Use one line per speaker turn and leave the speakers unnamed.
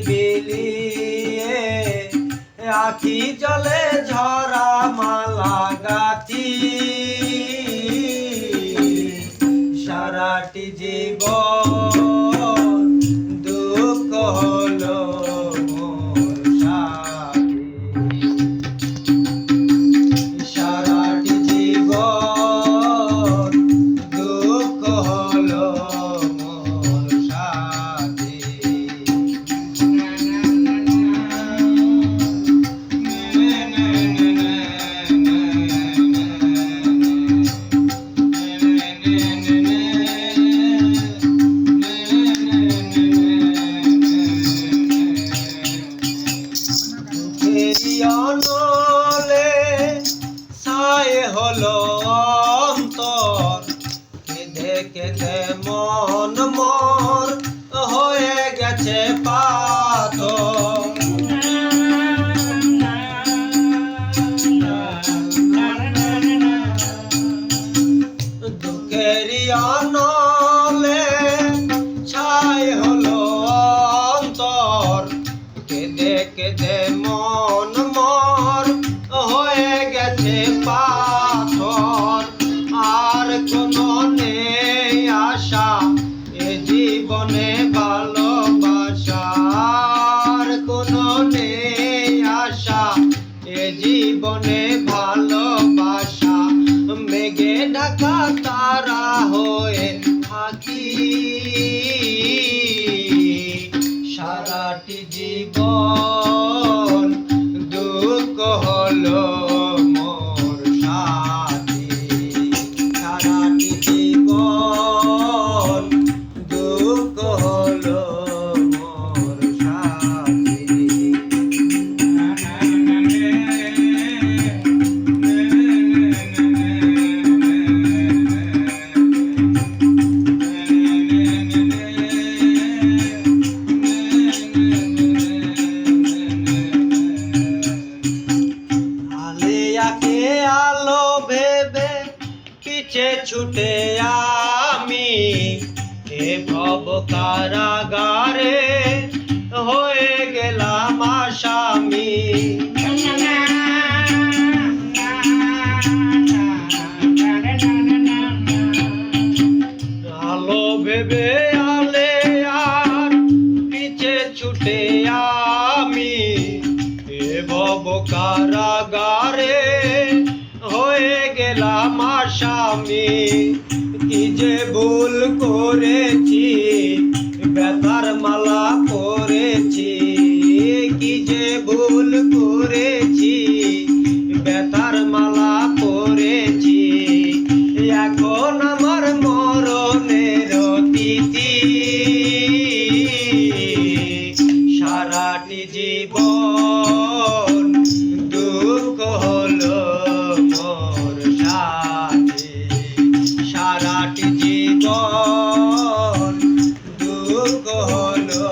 বিলিয়ে আখি জলে ঝরা মালা গাথি সারাটি জীবন দুঃখ হলো মোর সাথী সারাটি জীবন দুঃখ হলো মোর সাথী অনলে ছায় হলো অন্তর কেঁদে কেঁদে মন মোর হয়ে গেছে পাথর দুঃখেরই অনলে ছায় হলো অন্তর কেঁদে কেঁদে মন মোর হয়ে গেছে পাথর আর কোনো নেই আশা এ জীবনে ভালোবাসা আর কোনো নেই আশা এ জীবনে ভালোবাসা মেঘে ঢাকা তারা হয়ে থাকি সারাটি জীবন দুঃখ হলো মোর সাথী সারাটি জীবন দুঃখ হলো মোর সাথী আলো ভেবে পিছে ছুটে আমি এ ভব কারাগারে হয়ে গেলাম আসামি আলো ভেবে আলে আর পিছে ছুটে আমি এ ভব কারাগারে হয়ে গেলাম আসামি কি যে ভুল করেছি ব্যথার মালা পরেছি কি যে ভুল করেছি ব্যথার মালা পরেছি এখন আমার মরণের তিথি সারাটি জীবন দুঃখ হলো মোর সাথী সারাটি জীবন দুঃখ হলো